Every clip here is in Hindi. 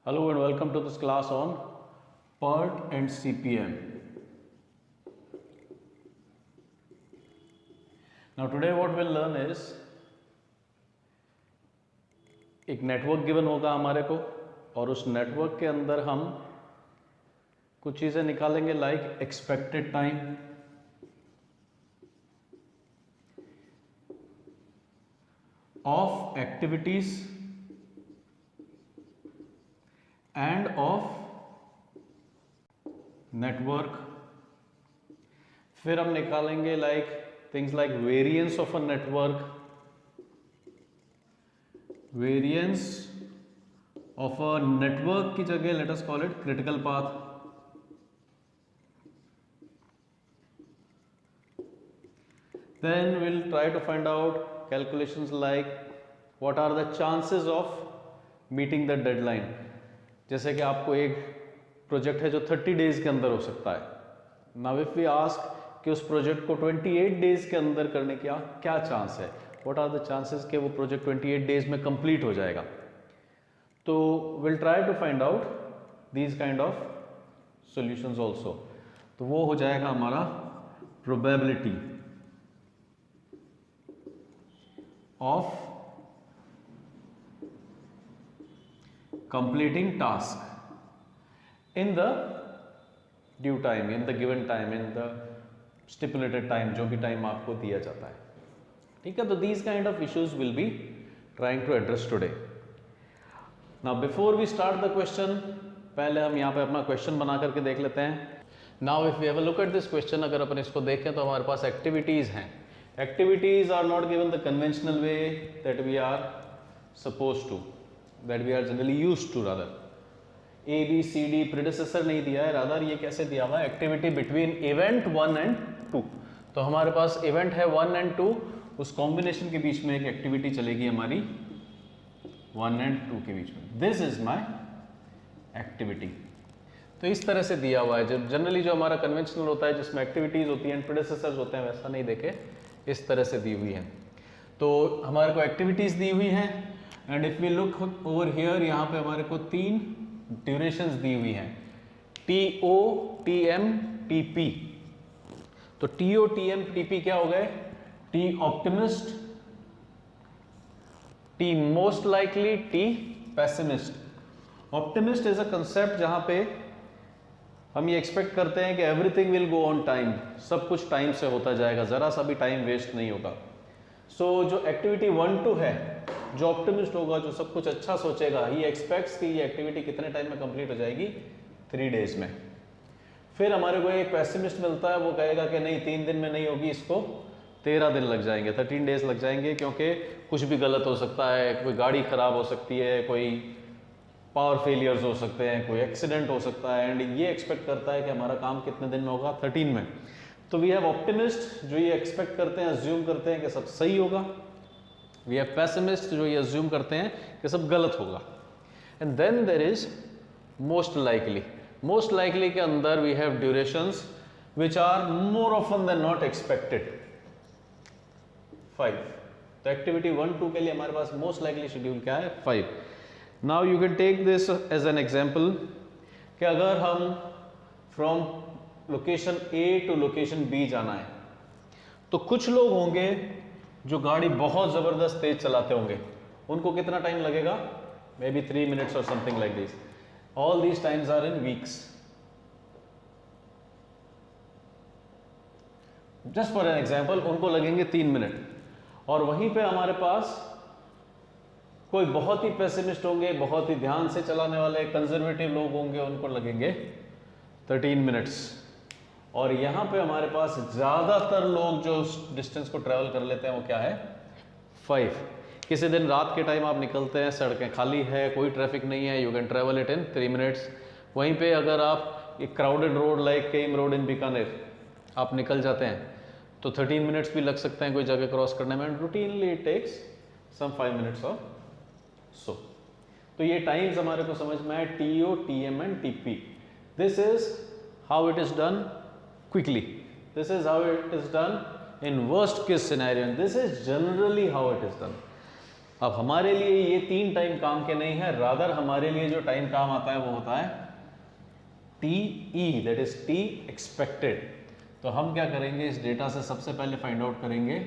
Hello and welcome to this class on PERT and CPM. Now today what we'll learn is एक नेटवर्क गिवन होगा हमारे को और उस नेटवर्क के अंदर हम कुछ चीज़ें निकालेंगे like expected time, of activities end of network. फिर हम निकालेंगे like things like variance of a network, variance of a network की जगह let us call it critical path. Then we'll try to find out calculations like what are the chances of meeting the deadline। जैसे कि आपको एक प्रोजेक्ट है जो 30 डेज के अंदर हो सकता है। नाउ इफ वी आस्क कि उस प्रोजेक्ट को 28 डेज के अंदर करने का क्या चांस है, व्हाट आर द चांसेस कि वो प्रोजेक्ट 28 डेज में कंप्लीट हो जाएगा। तो will try to find out these kind of solutions also. तो वो हो जाएगा हमारा probability of completing task in the due time, in the given time, in the stipulated time, जो भी टाइम आपको दिया जाता है। ठीक है, तो these kind of issues will be trying to address today. Now before we start the question, पहले हम यहाँ पे अपना क्वेश्चन बना करके देख लेते हैं। Now if we have a look at this question, अगर अपन इसको देखें तो हमारे पास एक्टिविटीज हैं। Activities are not given the conventional way that we are supposed to, that we are generally used to rather. A, B, C, D predecessor नहीं दिया है, rather ये कैसे दिया हुआ है, activity between event 1 and 2। तो हमारे पास event है 1 and 2, उस combination के बीच में एक activity चलेगी हमारी 1 and 2 के बीच में। This is my activity। तो इस तरह से दिया हुआ है। जब जनरली जो हमारा कन्वेंशनल होता है जिसमें एक्टिविटीज होती हैं, प्रेडेसेसर्स होते हैं, वैसा नहीं देखे, इस तरह से दी हुई है। तो हमारे को एक्टिविटीज दी हुई हैं and if we look over here, यहाँ पे हमारे को 3 ड्यूरेशंस दी हुई हैं, TO, TM, TP। तो TO, TM, TP क्या हो गए? T optimist, T most likely, T pessimist. Optimist is a concept जहां पे हम ये एक्सपेक्ट करते हैं कि everything will go on time, सब कुछ टाइम से होता जाएगा, जरा सा भी टाइम वेस्ट नहीं होगा। सो जो एक्टिविटी 1-2 है, जो ऑप्टिमिस्ट होगा, जो सब कुछ अच्छा सोचेगा, ही एक्सपेक्ट्स कि ये एक्टिविटी कितने टाइम में कंप्लीट हो जाएगी, 3 डेज में। फिर हमारे को एक पेसिमिस्ट मिलता है, वो कहेगा कि नहीं 3 दिन में नहीं होगी, इसको 13 दिन लग जाएंगे, 13 डेज लग जाएंगे, क्योंकि कुछ भी गलत हो सकता है, कोई गाड़ी खराब हो सकती है, कोई पावर फेलियर्स हो सकते हैं, कोई एक्सीडेंट हो सकता है, एंड ये एक्सपेक्ट करता है कि हमारा काम कितने दिन में होगा, 13 में। तो वी हैव ऑप्टिमिस्ट जो ये एक्सपेक्ट करते हैं, अज्यूम करते हैं कि सब सही होगा। वी हैव पेसिमिस्ट जो ये अज्यूम करते हैं कि सब गलत होगा। And then there is most likely. Most likely के अंदर we have durations which are more often than not expected, 5। तो एक्टिविटी 1-2 के लिए हमारे पास मोस्ट लाइकली शेड्यूल क्या है, 5। Now you can take this as an example कि अगर हम from location A to location B जाना है, तो कुछ लोग होंगे जो गाड़ी बहुत ज़बरदस्त तेज चलाते होंगे, उनको कितना टाइम लगेगा, may be 3 minutes or something like this। All these times are in weeks। Just for an example, उनको लगेंगे 3 मिनट। और वहीं पे हमारे पास कोई बहुत ही पेसिमिस्ट होंगे, बहुत ही ध्यान से चलाने वाले कंजर्वेटिव लोग होंगे, उनको लगेंगे 13 मिनट्स। और यहाँ पे हमारे पास ज़्यादातर लोग जो डिस्टेंस को ट्रैवल कर लेते हैं वो क्या है, 5। किसी दिन रात के टाइम आप निकलते हैं, सड़कें खाली है, कोई ट्रैफिक नहीं है, you can travel it in 3 minutes. वहीं पे अगर आप एक crowded road like came road इन बीकानेर आप निकल जाते हैं तो 13 मिनट्स भी लग सकते हैं कोई जगह क्रॉस करने में। Routinely it takes some 5 minutes or so. तो ये टाइम्स हमारे को समझ में आए, TO, TM and TP। This is how it is done quickly, this is how it is done in worst case scenario, and this is generally how it is done. अब हमारे लिए ये 3 टाइम काम के नहीं है, रादर हमारे लिए जो टाइम काम आता है वो होता है TE, that is T expected. तो हम क्या करेंगे, इस डेटा से सबसे पहले फाइंड आउट करेंगे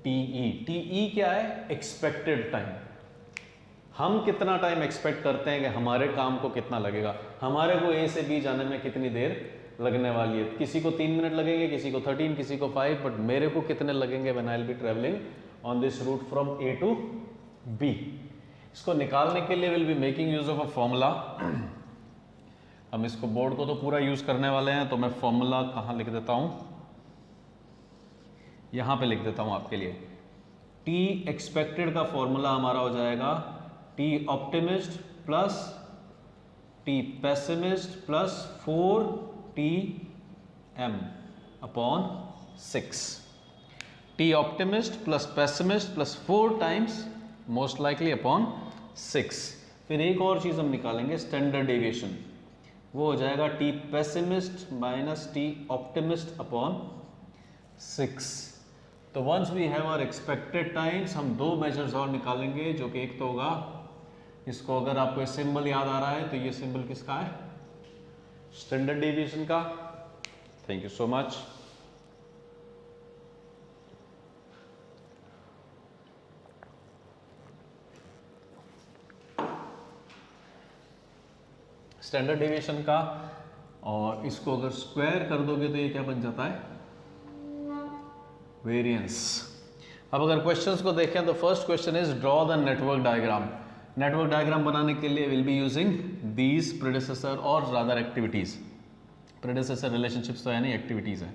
TE। TE क्या है, एक्सपेक्टेड टाइम। हम कितना टाइम एक्सपेक्ट करते हैं कि हमारे काम को कितना लगेगा, हमारे को A से B जाने में कितनी देर लगने वाली है। किसी को 3 मिनट लगेंगे, किसी को 13, किसी को 5, बट मेरे को कितने लगेंगे when I will be travelling on this route from A to B। इसको निकालने के लिए will be making use of a formula. हम इसको बोर्ड को तो पूरा यूज करने वाले हैं, तो मैं फॉर्मूला कहाँ लिख देता हूँ, यहाँ पे लिख देता हूँ आपके लिए। T एक्सपेक्टेड का फॉर्मूला हमारा हो जाएगा T optimist plus T pessimist plus 4TM upon 6। T optimist plus pessimist plus 4 times most likely upon 6। फिर एक और चीज हम निकालेंगे, स्टैंडर्ड डेविएशन, वो हो जाएगा T pessimist minus T optimist upon 6। तो once we have our expected times, हम 2 मेजर्स और निकालेंगे, जो कि एक तो होगा, इसको अगर आपको ये सिंबल याद आ रहा है तो ये सिंबल किसका है, स्टैंडर्ड डेविएशन का। Thank you so much. Standard deviation का, और इसको अगर स्क्वायर कर दोगे तो ये क्या बन जाता है, वेरिएंस। अब अगर क्वेश्चंस को देखें तो first question is draw the network diagram. Network diagram बनाने के लिए will be using these predecessor और रादर एक्टिविटीज। प्रेडिसेसर रिलेशनशिप्स तो है नहीं, एक्टिविटीज है।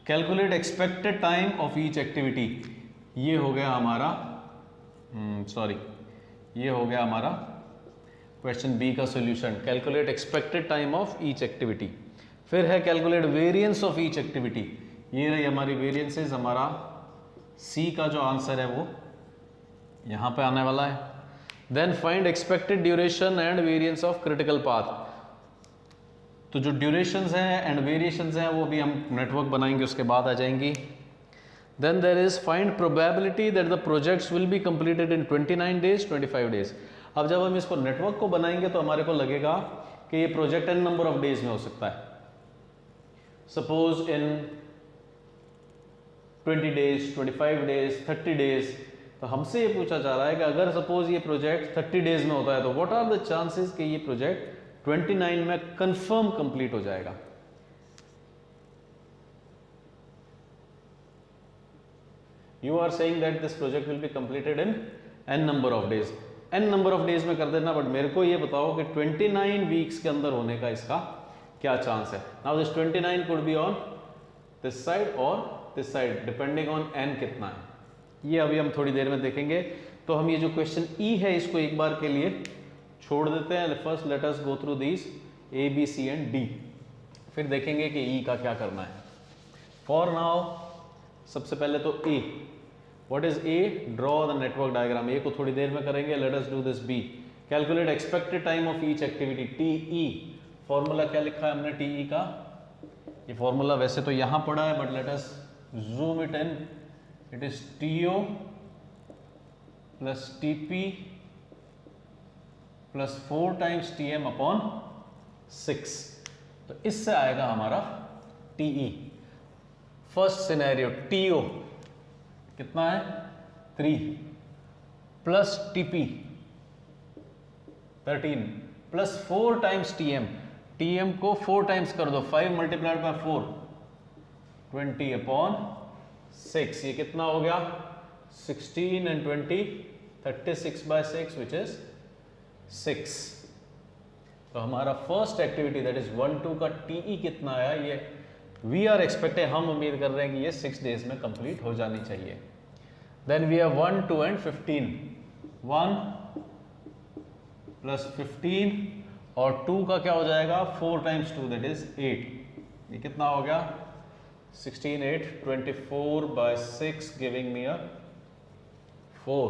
Calculate expected time of each activity, ये हो गया हमारा ये हो गया हमारा क्वेश्चन बी का solution. Calculate expected time of each activity. फिर है calculate variance of each activity, ये रही हमारी वेरिएंसेस। हमारा सी का जो आंसर है वो यहाँ पे आने वाला है। Then find expected duration and variance of critical path. तो जो ड्यूरेशंस हैं एंड वेरिएशंस हैं वो भी हम नेटवर्क बनाएंगे, उसके बाद आ जाएंगी। Then there is find probability that the projects will be completed in 29 days 25 days. अब जब हम इसको नेटवर्क को बनाएंगे तो हमारे को लगेगा कि ये project n number of days में हो सकता है। Suppose in 20 days, 25 days, 30 days. तो हमसे ये पूछा जा रहा है कि अगर सपोज ये प्रोजेक्ट 30 डेज में होता है तो व्हाट आर द चांसेस कि ये प्रोजेक्ट 29 में कंफर्म कंप्लीट हो जाएगा। You are saying that this project will be completed in n number of days. N number of days में कर देना, बट मेरे को ये बताओ कि 29 वीक्स के अंदर होने का इसका क्या चांस है। Now this 29 could be on this side और this side, depending on n कितना है, ये अभी हम थोड़ी देर में देखेंगे। तो हम ये जो क्वेश्चन ई है इसको एक बार के लिए छोड़ देते हैं। First let us go through this A B C and D, फिर देखेंगे कि ई का क्या करना है। फॉर नाउ सबसे पहले तो A, what is A, draw the network diagram. A को थोड़ी देर में करेंगे। Let us do this B, calculate expected time of each activity. T E, formula क्या लिखा है हमने टी ई का, ये फॉर्मूला वैसे तो यहां पड़ा है, but let us zoom it in. It is TO plus TP plus 4 times TM upon 6। तो इससे आएगा हमारा टीई। फर्स्ट सिनेरियो, टीओ कितना है 3 plus TP 13 plus 4 times TM. TM को 4 टाइम्स कर दो, 5 मल्टीप्लाइड बाय 4 20 अपॉन 6। ये कितना हो गया 16 एंड 20 36 बाय 6 विच इज 6। तो हमारा फर्स्ट एक्टिविटी दैट इज 1 2 का टीई कितना आया, ये वी आर एक्सपेक्टेड, हम उम्मीद कर रहे हैं कि ये 6 डेज में कंप्लीट हो जानी चाहिए। Then we have 1 2 and 15, 1 plus 15 और 2 का क्या हो जाएगा 4 टाइम्स 2 दैट इज 8। ये कितना हो गया 16 8 24 by 6 giving me a 4।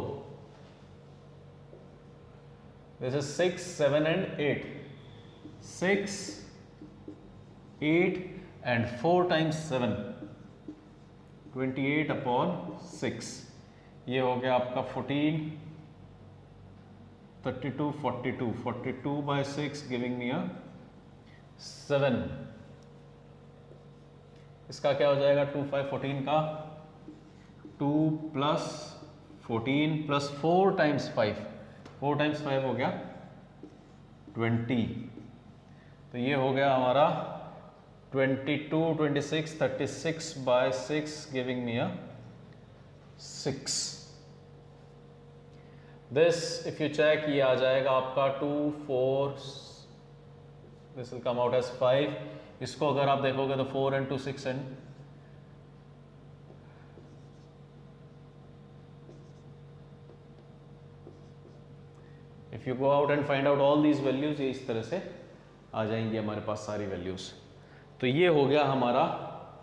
This is 6 7 and 8, 6 8 and 4 times 7 28 upon 6। ये हो गया आपका 14 32, 42, 42 by 6 giving me a 7. इसका क्या हो जाएगा 2, 5, 14 का 2 प्लस 14 प्लस 4 टाइम्स 5, 4 टाइम्स 5 हो गया 20. तो ये हो गया हमारा 22, 26, 36 by 6 giving me a 6. This if you check ये आ जाएगा आपका 2, 4, this will come out as 5. इसको अगर आप देखोगे तो 4 into 6 and if you go out and find out all these values, ये इस तरह से आ जाएंगी हमारे पास सारी वैल्यूज. तो ये हो गया हमारा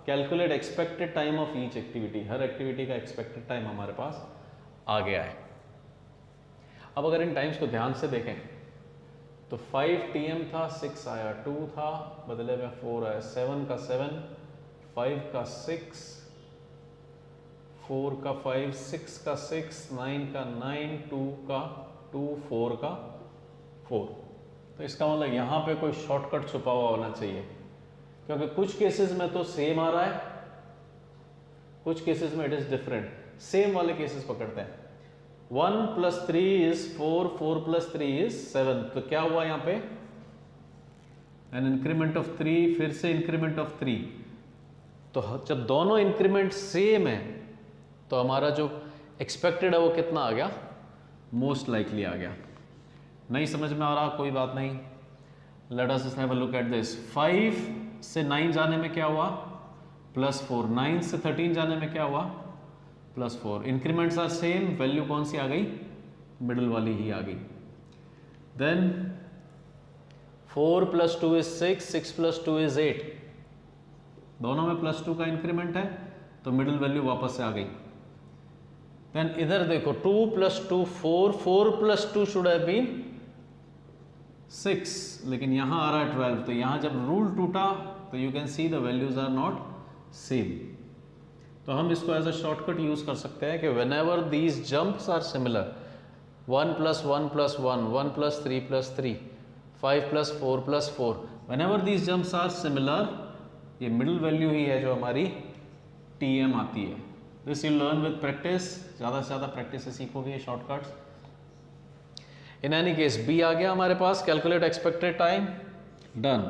calculate expected time of each activity. Her activity का एक्सपेक्टेड टाइम हमारे पास आ गया है. अब अगर इन टाइम्स को ध्यान से देखें तो 5 TM था, 6 आया, 2 था, बदले में 4 आया, 7 का 7, 5 का 6, 4 का 5, 6 का 6, 9 का 9, 2 का 2, 4 का 4. तो इसका मतलब यहाँ पे कोई शॉर्टकट छुपा हुआ होना चाहिए, क्योंकि कुछ केसेस में तो सेम आ रहा है, कुछ केसेस में इट इज डिफरेंट. सेम वाले केसेस पकड़ते हैं. 1 + 3 is 4, 4 + 3 is 7. तो क्या हुआ यहाँ पे एन इंक्रीमेंट ऑफ 3, फिर से इंक्रीमेंट ऑफ 3. तो जब दोनों इंक्रीमेंट सेम है तो हमारा जो एक्सपेक्टेड है वो कितना आ गया, मोस्ट लाइकली आ गया. नहीं समझ में आ रहा, कोई बात नहीं. Late us have a look at this. 5 से 9 जाने में क्या हुआ +4, 9 से 13 जाने में क्या हुआ +4. इंक्रीमेंट्स आर सेम, वैल्यू कौन सी आ गई, मिडिल वाली ही आ गई. Then 4 + 2 is 6, 6 + 2 is 8. दोनों में +2 का इंक्रीमेंट है तो मिडिल वैल्यू वापस से आ गई. देन इधर देखो 2 + 2 4, 4 + 2 शुड हैव बीन 6, लेकिन यहां आ रहा है 12. तो यहां जब रूल टूटा तो you can see the values are not same. तो हम इसको एज अ शॉर्टकट यूज कर सकते हैं कि whenever these jumps are similar, 1 + 1 + 1, 1 + 3 + 3, 5 + 4 + 4, whenever these jumps are similar, ये मिडिल वैल्यू ही है जो हमारी TM आती है. This you learn with practice. ज़्यादा से ज़्यादा प्रैक्टिस से सीखोगे ये shortcuts. In any case B आ गया हमारे पास. Calculate expected time, done.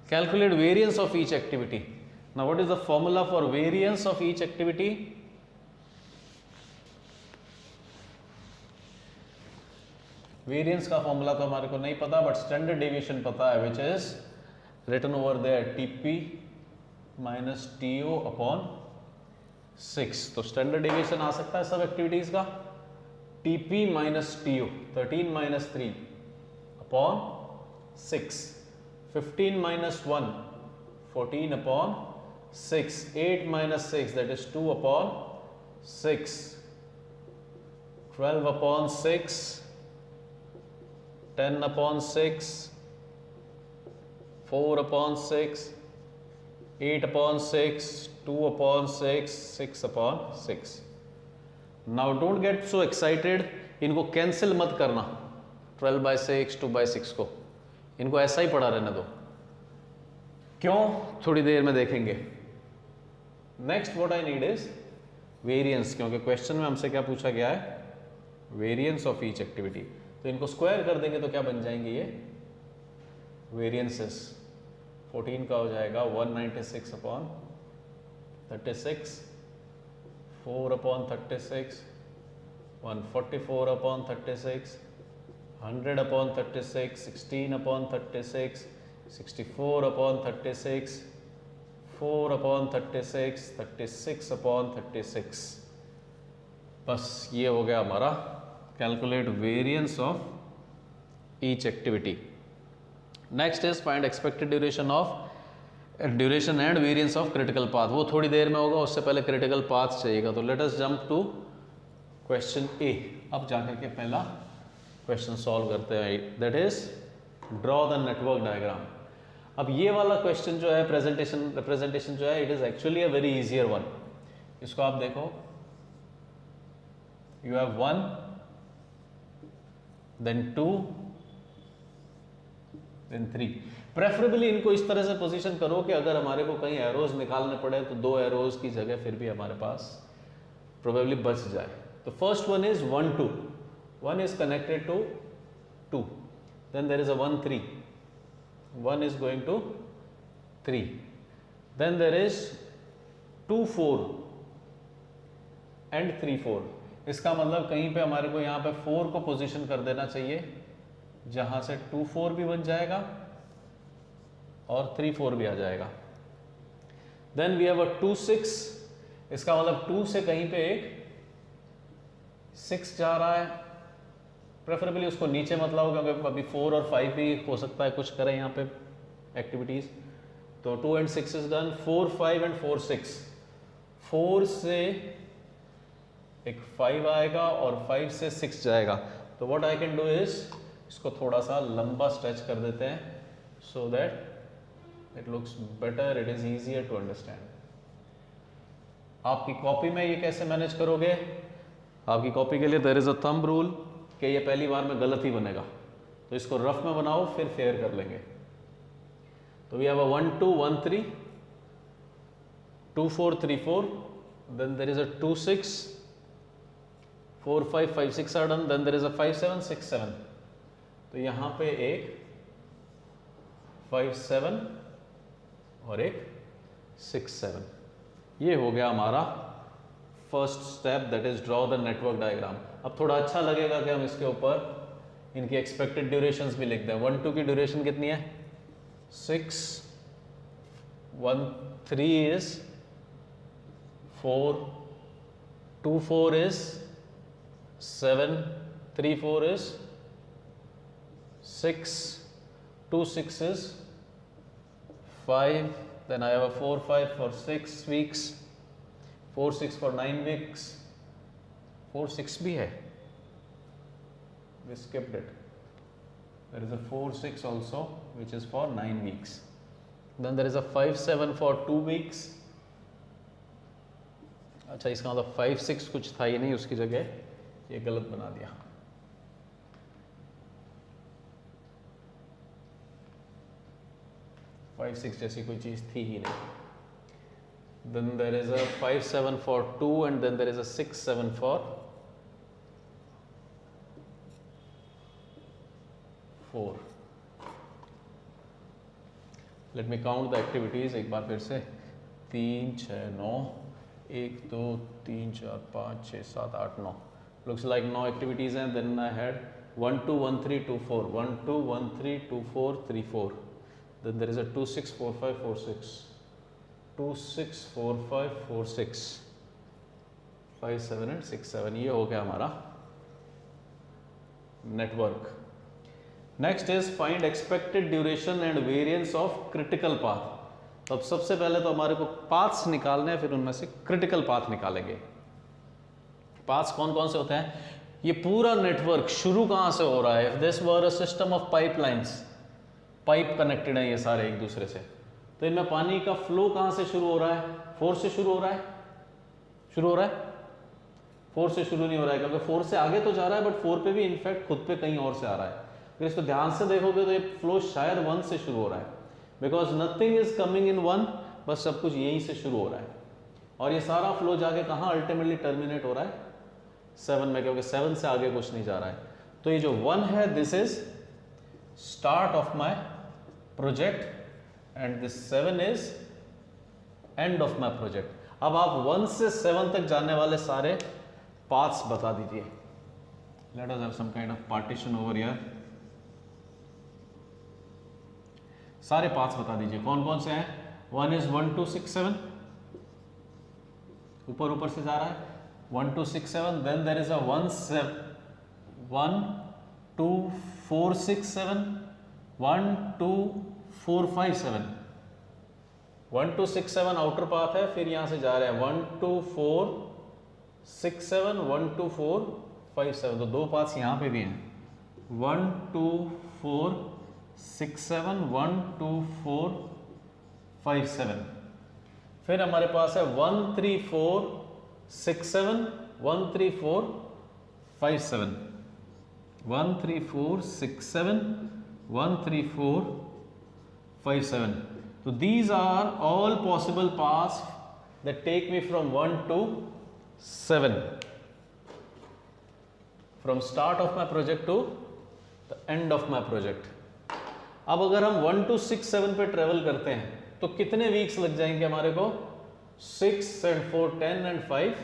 Calculate variance of each activity. Now what is the formula for variance of each activity? Variance का फॉर्मूला तो हमारे को नहीं पता, बट स्टैंडर्ड डेविएशन पता है, which is written over there TP - TO upon 6. तो स्टैंडर्ड डेविएशन आ सकता है सब एक्टिविटीज का. TP - TO 13 - 3 upon 6, 15 - 1 14 upon 6, 8 - 6 that is 2 upon 6, 12 upon 6, 10 upon 6, 4 upon 6, 8 upon 6, 2 upon 6, 6 upon 6. Now don't get so excited. इनको कैंसिल मत करना 12/6, 2/6 को. इनको ऐसा ही पढ़ा रहने दो. क्यों, थोड़ी देर में देखेंगे. Next what I need is variance, क्योंकि क्वेश्चन में हमसे क्या पूछा गया है, वेरिएंस ऑफ ईच एक्टिविटी. तो इनको स्क्वायर कर देंगे तो क्या बन जाएंगे ये वेरिएंसेस. 14 का हो जाएगा 196 upon 36, 4 upon 36, 144 upon 36, 100 upon 36, 16 upon 36, 64 upon 36, 4 upon 36, 36 upon 36. बस ये हो गया हमारा calculate variance of each activity. Next is find expected duration and variance of critical path. वो थोड़ी देर में होगा, उससे पहले क्रिटिकल पाथ चाहिएगा. तो let us jump to question A. अब जाकर के पहला क्वेश्चन सॉल्व करते हैं, that is draw the network diagram. अब ये वाला क्वेश्चन जो है रिप्रेजेंटेशन जो है, it is actually a very easier one. इसको आप देखो, you have 1 then 2, then 3। Preferably इनको इस तरह से पोजीशन करो कि अगर हमारे को कहीं एरोज निकालने पड़े तो 2 एरोज की जगह फिर भी हमारे पास प्रोबेबली बच जाए। तो first one is 1 2, 1 is connected to 2, then there is a 1 3, 1 is going to 3, then there is 2 4 and 3 4। इसका मतलब कहीं पे हमारे को यहाँ पे 4 को पोजीशन कर देना चाहिए जहाँ से 2 4 भी बन जाएगा और 3 4 भी आ जाएगा। देन वी हैव अ 2 6, इसका मतलब 2 से कहीं पे एक 6 जा रहा है। प्रेफरेबली उसको नीचे मत लाओ क्योंकि अभी 4 और 5 भी हो सकता है कुछ करें यहाँ पे एक्टिविटीज। तो 2 and 6 इज डन, 4 5 and 4 6, 4 से एक 5 आएगा और 5 से 6 जाएगा। तो what I can do is इसको थोड़ा सा लंबा स्ट्रेच कर देते हैं so that it looks better, it is easier to understand. आपकी कॉपी में ये कैसे मैनेज करोगे? आपकी कॉपी के लिए there is a thumb rule कि ये पहली बार में गलत ही बनेगा, तो इसको रफ में बनाओ फिर फेयर कर लेंगे। तो we have a 1 2 1 3, 2 4 3 4, then there is a 2 6, 4 5 5 6 are done, then there is a 5 7 6 7। तो यहाँ पे एक 5 7 और एक 6 7, ये हो गया हमारा first step, that is draw the network diagram. अब थोड़ा अच्छा लगेगा कि हम इसके ऊपर इनकी एक्सपेक्टेड ड्यूरेशंस भी लिख दें। 1 2 की ड्यूरेशन कितनी है? 6, 1 3 is 4, 2 4 is 7, 3 4 is 6, 2 6 is 5, then I have a 4 5 for 6 weeks, 4 6 for 9 weeks, 4 6 भी है, we skipped it, there is a 4 6 also which is for 9 weeks, then there is a 5 7 for 2 weeks। अच्छा, इसका मतलब 5 6 कुछ था ही नहीं, उसकी जगह ये गलत बना दिया। फाइव सिक्स जैसी कोई चीज थी ही नहीं। Then there is a 5 7 for 2 and then there is a 6 7 for 4। Let me count the activities एक बार फिर से। 3 6 9, 1 2 3 4 5 6 7 8 9, looks like 9 activities and then I had 1 2 1 3 2 4, 1 2 1 3 2 4 3 4, then there is a 2 6 4 5 4 6, 2 6 4 5 4 6, 5 7 and 6 7। ये हो गया हमारा network. Next is find expected duration and variance of critical path. तो अब सबसे पहले तो हमारे को पाथ्स निकालने हैं, फिर उनमें से क्रिटिकल पाथ निकालेंगे। पाथ्स कौन कौन से होते हैं? ये पूरा नेटवर्क शुरू कहाँ से हो रहा है? If this were a system of pipelines, pipe connected है ये सारे एक दूसरे से, तो इनमें पानी का फ्लो कहाँ से शुरू हो रहा है? 4 से शुरू हो रहा है, शुरू हो रहा है 4 से शुरू नहीं हो रहा है, क्योंकि 4 से आगे तो जा रहा है बट 4 पे भी इनफैक्ट खुद पे कहीं और से आ रहा है। अगर इसको ध्यान से देखोगे तो ये फ्लो शायद 1 से शुरू हो रहा है, because nothing is coming in 1, बस सब कुछ यहीं से शुरू हो रहा है। और ये सारा फ्लो जाके कहाँ अल्टीमेटली टर्मिनेट हो रहा है? 7 में, क्योंकि 7 से आगे कुछ नहीं जा रहा है। तो ये जो 1 है, this is start of my project and this 7 is end of my project. अब आप 1 से 7 तक जाने वाले सारे पाथ्स बता दीजिए। Let us have some kind of partition over here. सारे पाथ्स बता दीजिए कौन कौन से हैं। 1 इज 1 2 6 7, ऊपर ऊपर से जा रहा है 1 2 6 7, then there is a 1 2 4 6 7, 1 2 4 5 7, 1 2 6 7 outer path है, फिर यहां से जा रहे हैं 1 2 4 6 7, 1 2 4 5 7, तो 2 पाथ्स यहां पे भी हैं 1 2 4 6 7, 1 2 4 5 7। फिर हमारे पास है 1 3 4 6 7, 1 3 4 5 7। 1 3 4 6 7 1 3 4 5 7. So these are all possible paths that take me from 1 to 7, from start of my project to the end of my project. अब अगर हम 1 to 6 7 पे ट्रेवल करते हैं तो कितने वीक्स लग जाएंगे हमारे को? 6 and 4 10 and 5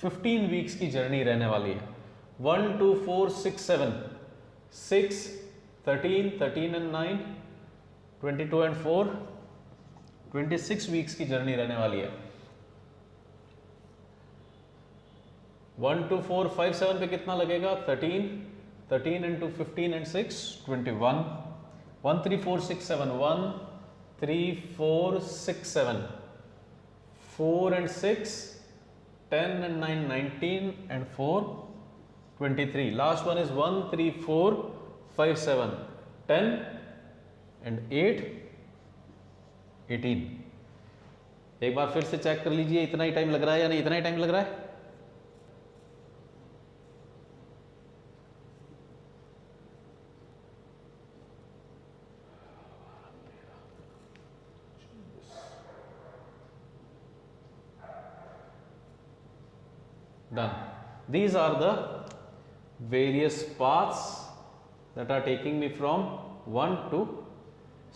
15 वीक्स की जर्नी रहने वाली है. 1 2 4 6 7 6 13 13 and 9 22 and 4 26 वीक्स की जर्नी रहने वाली है. 1 2 4 5 7 पे कितना लगेगा? 13 13 into 15 and 6 21. 1 3 4 6 7 1 3 4 6 7 4 and 6 10 and 9 19 and 4 23. Last one is 1 3 4 5 7 10 and 8 18. एक बार फिर से चेक कर लीजिए इतना ही टाइम लग रहा है या नहीं. इतना ही टाइम लग रहा है. Done. These are the various paths that are taking me from 1 to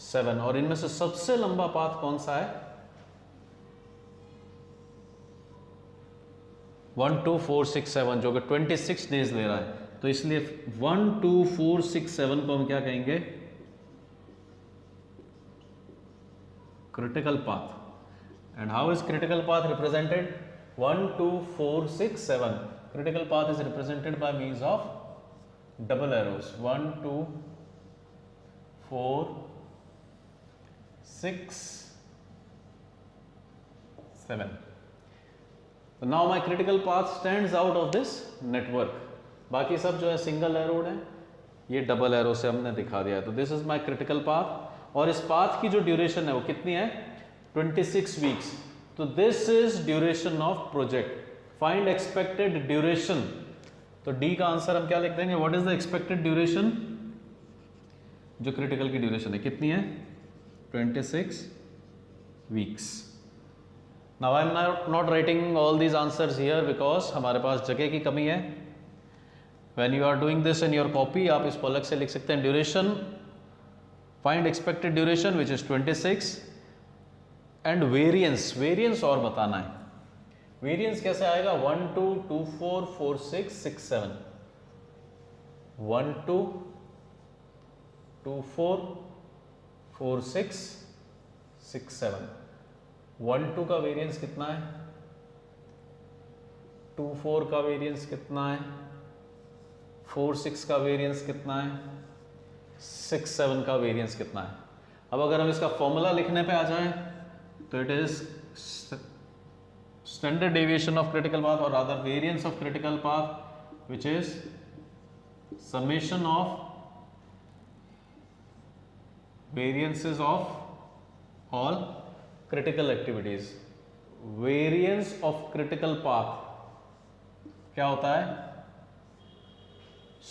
7. और इनमें से सबसे लंबा पाथ कौन सा है? 1 2 4 6 7 जो कि 26 डेज ले रहा है. तो इसलिए 1 2 4 6 7 को हम क्या कहेंगे? Critical path. And how is critical path represented? 1 2 4 6 7. Critical path is represented by means of double arrows. 1 2 4 6 7. So now my critical path stands out of this network. बाकी सब जो है सिंगल एरो है, ये डबल एरो से हमने दिखा दिया है. तो this is my critical path. और इस पाथ की जो ड्यूरेशन है वो कितनी है? 26 वीक्स. तो this is duration of project. Find expected duration. तो डी का आंसर हम क्या लिख देंगे? What is the expected duration? जो क्रिटिकल की ड्यूरेशन है कितनी है? 26 weeks. Now I am not writing all these answers here because हमारे पास जगह की कमी है. When you are doing this in your copy आप इसको अलग से लिख सकते हैं. Duration, find expected duration which is 26 and variance. Variance और बताना है. वेरियंस कैसे आएगा? 1 2 2 4 4 6 6 7. 1 2 2 4 4 6 6 7. 1 2 का वेरियंस कितना है? 2 4 का वेरियंस कितना है? 4 6 का वेरियंस कितना है? 6 7 का वेरियंस कितना है? अब अगर हम इसका फॉर्मूला लिखने पे आ जाएं तो it is standard deviation of critical path or rather variance of critical path which is summation of variances of all critical activities. Variance of critical path क्या होता है?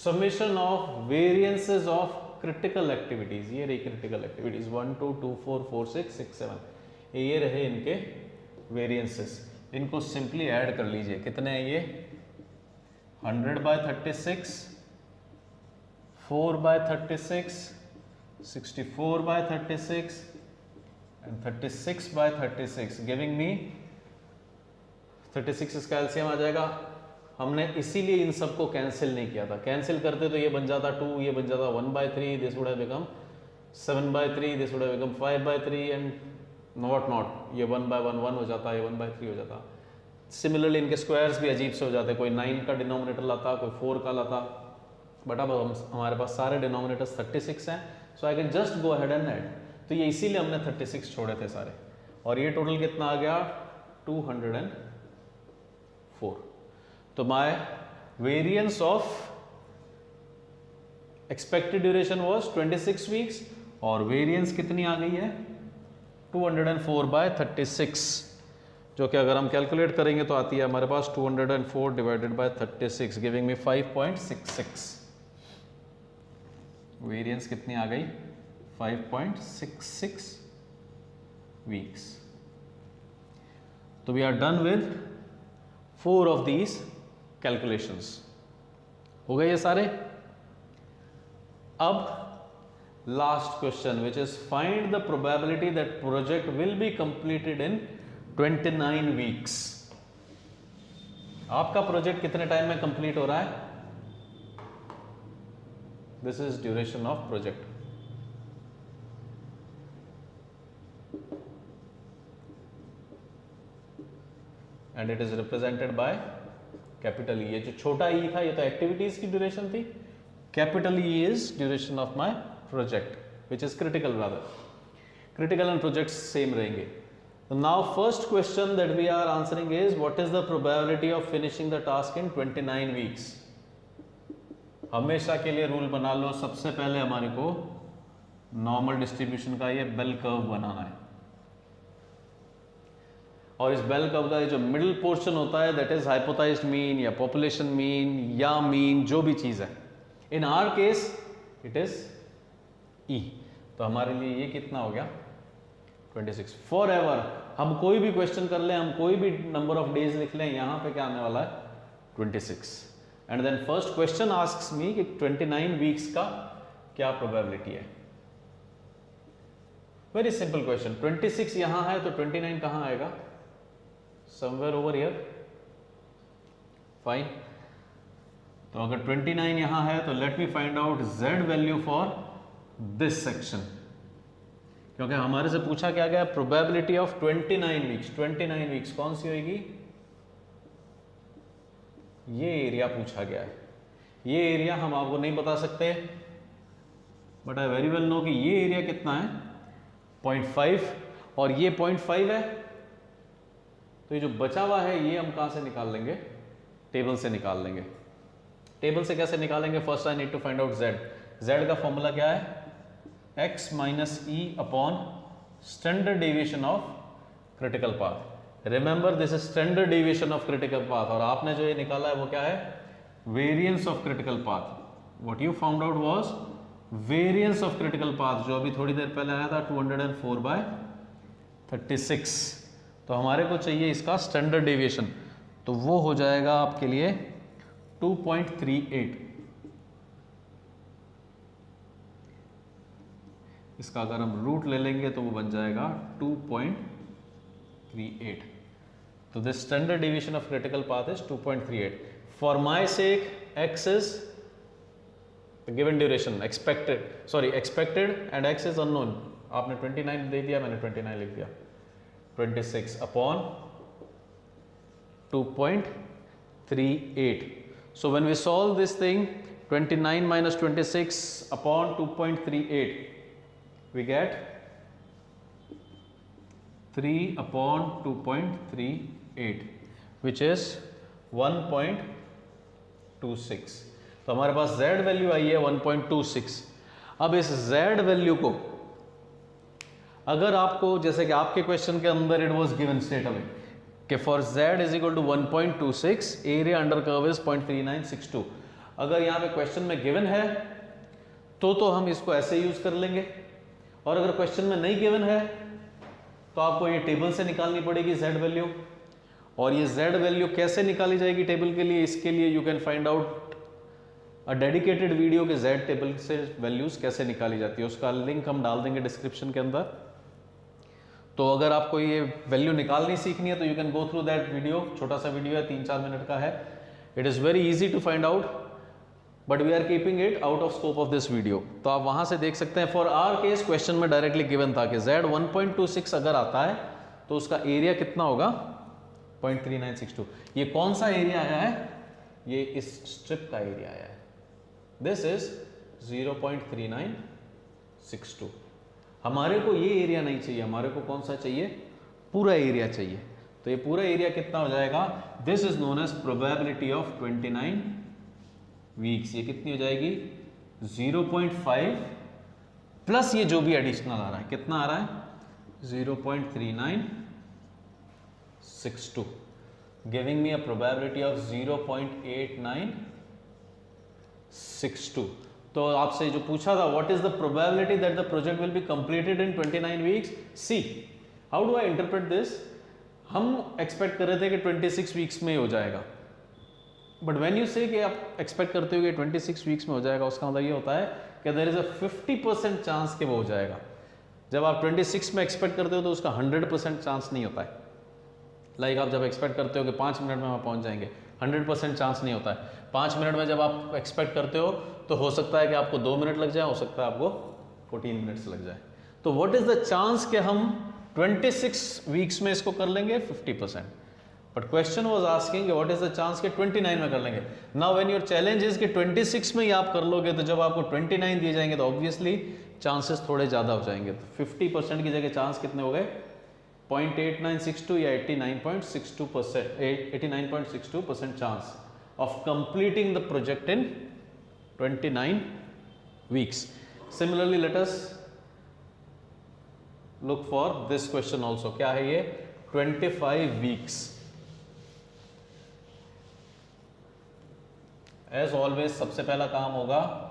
summation of variances of critical activities. ये रही critical activities 1 2 2 4 4 6 6 7. ये रहे इनके variances. इनको सिंपली ऐड कर लीजिए. कितने हैं ये? 100/36 4/36 64/36 and 36/36 गिविंग मी 36. इसका एलसीएम आ जाएगा. हमने इसीलिए इन सबको कैंसिल नहीं किया था. कैंसिल करते तो ये बन जाता 2, ये बन जाता 1/3, this would have become 7/3, this would have become 5/3 and not. ये 1/1 1 हो जाता, ये 1/3 हो जाता. सिमिलरली इनके स्क्वायर्स भी अजीब से हो जाते. कोई 9 का डिनोमिनेटर लाता, कोई 4 का लाता. बट अब हमारे पास सारे डिनोमिनेटर्स 36 हैं. So I can just go ahead and add. तो ये इसीलिए हमने 36 छोड़े थे सारे. और ये टोटल कितना आ गया? 204. तो my variance of expected duration was 26 weeks और वेरिएंस कितनी आ गई है? 204/36. जो कि अगर हम कैलकुलेट करेंगे तो आती है हमारे पास 204 divided by 36 giving me 5.66। Variance कितनी आ गई? 5.66 वीक्स। तो we are done with 4 of these calculations. हो गए ये सारे। अब last question which is find the probability that project will be completed in 29 weeks. आपका प्रोजेक्ट कितने टाइम में कंप्लीट हो रहा है? This is duration of project. And it is represented by capital E. ये जो छोटा ई था ये तो एक्टिविटीज की ड्यूरेशन थी। Capital E is duration of my project which is critical. Rather critical and project same रहेंगे। Now first question that we are answering is what is the probability of finishing the task in 29 weeks? हमेशा के लिए रूल बना लो, सबसे पहले हमारे को नॉर्मल डिस्ट्रीब्यूशन का ये बेल कर्व बनाना है और इस बेल कर्व का ये जो मिडिल पोर्शन होता है दैट इज हाइपोथेसाइज्ड मीन या पॉपुलेशन मीन या मीन जो भी चीज है। In our case it is E. तो हमारे लिए ये कितना हो गया? 26 फॉर एवर। हम कोई भी क्वेश्चन कर लें, हम कोई भी नंबर ऑफ डेज लिख लें, यहां पे क्या आने वाला है? 26। And then first question asks me कि 29 वीक्स का क्या प्रोबेबिलिटी है। Very simple question. 26 यहां है तो 29 कहां आएगा? Somewhere over here. फाइन। तो अगर 29 यहां है तो let me find out z value for this section, क्योंकि हमारे से पूछा क्या गया? Probability of 29 weeks. 29 वीक्स कौन सी होगी? ये एरिया पूछा गया है। ये एरिया हम आपको नहीं बता सकते, but I very well know कि ये एरिया कितना है? 0.5 और ये 0.5 है। तो ये जो बचा हुआ है ये हम कहां से निकाल लेंगे? टेबल से निकाल लेंगे। टेबल से कैसे निकालेंगे? First I need to find out z। z का फॉर्मूला क्या है? x minus E upon standard deviation of critical path. Remember this is standard deviation of critical path और आपने जो ये निकाला है वो क्या है? Variance of critical path. What you found out was variance of critical path, जो अभी थोड़ी देर पहले आया था 204/36। तो हमारे को चाहिए इसका स्टैंडर्ड डेविएशन, तो वो हो जाएगा आपके लिए 2.38। इसका अगर हम रूट ले लेंगे तो वो बन जाएगा 2.38। तो this standard deviation of critical path is 2.38। For my sake x is the given duration expected and x is unknown. आपने 29 दे दिया, मैंने 29 लिख दिया। 26 upon 2.38। So when we solve this thing 29 minus 26 upon 2.38 we get 3 upon 2.38 which is 1.26। तो हमारे पास z वैल्यू आई है 1.26। अब इस z वैल्यू को अगर आपको, जैसे कि आपके क्वेश्चन के अंदर it was given straight away कि for z is equal to 1.26, area under curve is 0.3962। अगर यहाँ पे क्वेश्चन में गिवन है तो हम इसको ऐसे यूज कर लेंगे, और अगर क्वेश्चन में नहीं गिवन है तो आपको ये टेबल से निकालनी पड़ेगी z वैल्यू। और ये z वैल्यू कैसे निकाली जाएगी टेबल के लिए? इसके लिए you can find out a dedicated video के z टेबल से वैल्यूज कैसे निकाली जाती है, उसका लिंक हम डाल देंगे डिस्क्रिप्शन के अंदर। तो अगर आपको ये वैल्यू निकालनी सीखनी है तो you can go through that video. छोटा सा वीडियो है, 3-4 मिनट का है। It is very easy to find out, but we are keeping it out of scope of this video. तो आप वहां से देख सकते हैं। फॉर आवर केस क्वेश्चन में डायरेक्टली गिवन था कि z 1.26 अगर आता है तो उसका एरिया कितना होगा? 0.3962। ये कौन सा एरिया आया है? ये इस स्ट्रिप का एरिया आया है। This is 0.3962। हमारे को ये एरिया नहीं चाहिए, हमारे को कौन सा चाहिए? पूरा एरिया चाहिए। तो ये पूरा एरिया कितना हो जाएगा? This is known as probability of 29 weeks. ये कितनी हो जाएगी? 0.5 प्लस ये जो भी एडिशनल आ रहा है, कितना आ रहा है? 0.39 0.8962 giving me a probability of 0.8962. तो आपसे जो पूछा था what is the probability that the project will be completed in 29 weeks? See, how do I interpret this? हम expect कर रहे थे कि 26 weeks में हो जाएगा, बट व्हेन यू से कि आप एक्सपेक्ट करते हो कि 26 वीक्स में हो जाएगा, उसका मतलब ये होता है कि देयर इज अ 50% चांस कि वो हो जाएगा। जब आप 26 में एक्सपेक्ट करते हो तो उसका 100% चांस नहीं होता है। लाइक आप जब एक्सपेक्ट करते हो कि 5 मिनट में वहाँ पहुँच जाएंगे, 100% चांस नहीं होता है। 5 मिनट में जब आप एक्सपेक्ट करते हो तो हो सकता है कि आपको 2 मिनट लग जाए, हो सकता है आपको 14 मिनट्स लग जाए। तो व्हाट इज द चांस कि हम 26 वीक्स में इसको कर लेंगे? 50%। But question was asking what is the chance कि 29 में कर लेंगे। Now when your challenge is कि 26 में ही आप कर लोगे, तो जब आपको 29 दिए जाएंगे तो ऑब्वियसली चांसेस थोड़े ज़्यादा हो जाएंगे। तो 50% की जगह चांस कितने हो गए? 0.8962 या 89.62% chance of completing the project in 29 weeks. Similarly let us look for this question also. क्या है ये? 25 वीक्स। एज ऑलवेज सबसे पहला काम होगा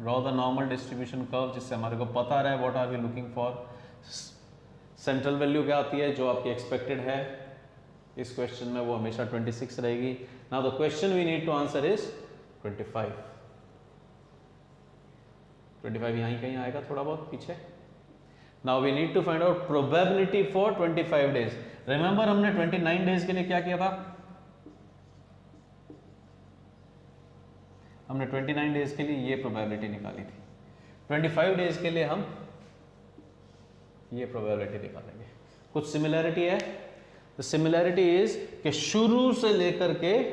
draw the normal distribution curve, जिससे हमारे को पता रहे what are we looking for. Central value क्या आती है जो आपकी एक्सपेक्टेड है इस क्वेश्चन में, वो हमेशा 26 रहेगी। Now the question we need to answer is 25 यहीं कहीं आएगा, थोड़ा बहुत पीछे। Now we need to find out probability for 25 days. Remember हमने 29 डेज के लिए क्या किया था? हमने 29 डेज के लिए ये प्रोबेबिलिटी निकाली थी। 25 डेज के लिए हम ये प्रोबेबिलिटी निकालेंगे। कुछ सिमिलैरिटी है। द सिमिलैरिटी इज कि शुरू से लेकर के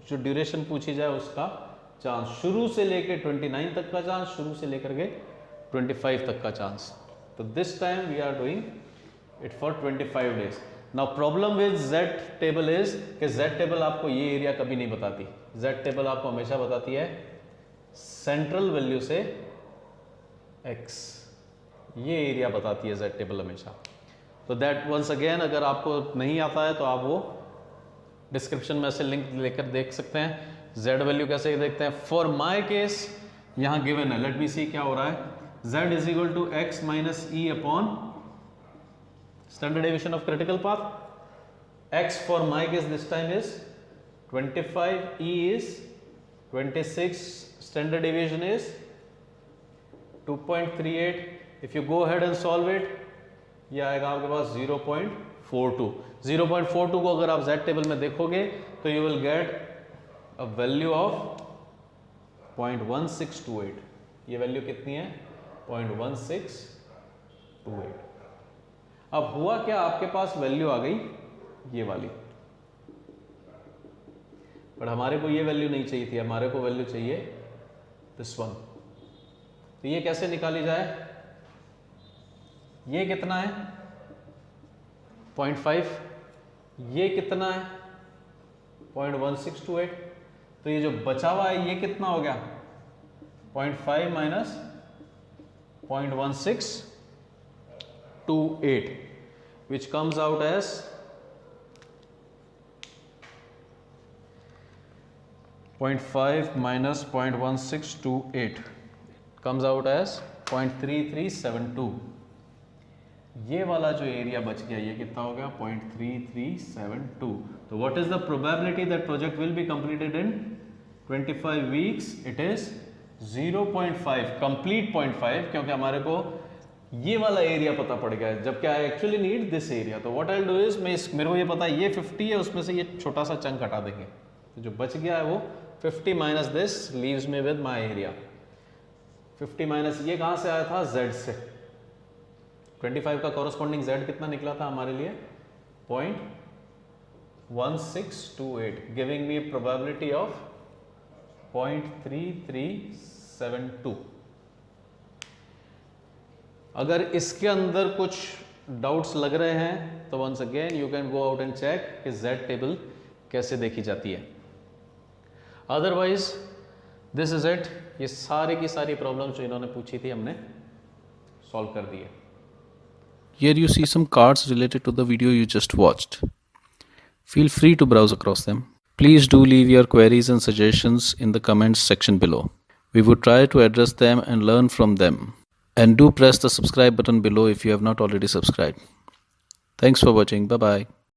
जो ड्यूरेशन पूछी जाए उसका चांस, शुरू से लेकर 29 तक का चांस, शुरू से लेकर के 25 तक का चांस। तो this time we are doing it for 25 days. Now problem with Z table is कि जेड टेबल आपको ये एरिया कभी नहीं बताती। जेड टेबल आपको हमेशा बताती है सेंट्रल वैल्यू से x, ये एरिया बताती है जेड टेबल हमेशा। तो दैट वंस अगेन अगर आपको नहीं आता है तो आप वो डिस्क्रिप्शन में से लिंक लेकर देख सकते हैं। जेड वैल्यू कैसे देखते हैं? फॉर माई केस यहाँ गिवन है, लेट मी सी क्या हो रहा है। z is equal to x minus E upon standard deviation of critical path. X for my case this time is 25, E is 26, standard deviation is 2.38. If you go ahead and solve it, ये आएगा आपके पास 0.42. 0.42 को अगर आप Z टेबल में देखोगे तो you will get a value of 0.1628. ये वैल्यू कितनी है? 0.1628. अब हुआ क्या, आपके पास वैल्यू आ गई ये वाली, पर हमारे को ये वैल्यू नहीं चाहिए थी, हमारे को वैल्यू चाहिए दिस वन। तो ये कैसे निकाली जाए? ये कितना है? 0.5। ये कितना है? 0.1628। तो ये जो बचा हुआ है ये कितना हो गया? 0.5 minus 0.1628, which comes out as 0.5 minus 0.1628 comes out as 0.3372. ये वाला जो एरिया बच गया ये कितना हो गया? 0.3372. तो what is the probability that project will be completed in 25 weeks? It is 0.5, complete 0.5, क्योंकि हमारे को ये वाला एरिया पता पड़ गया है, जबकि I actually need this area. तो व्हाट आई डू इज, मेरे को ये पता है ये 50 है, उसमें से ये छोटा सा चंक हटा देंगे, तो जो बच गया है वो 50 minus this leaves me with my area. 50 minus ये कहाँ से आया था? Z से। 25 का कॉरस्पॉन्डिंग Z कितना निकला था हमारे लिए? 0.1628, गिविंग मी प्रोबेबिलिटी ऑफ 0.3372। अगर इसके अंदर कुछ डाउट्स लग रहे हैं तो once again you can go out and check कि Z टेबल कैसे देखी जाती है। Otherwise this is it. ये सारी की सारी प्रॉब्लम्स जो इन्होंने पूछी थी हमने सॉल्व कर दी है। Here you see some cards related to the video you just watched. Feel free to browse across them. Please do leave your queries and suggestions in the comments section below. We would try to address them and learn from them. And do press the subscribe button below if you have not already subscribed. Thanks for watching. Bye bye.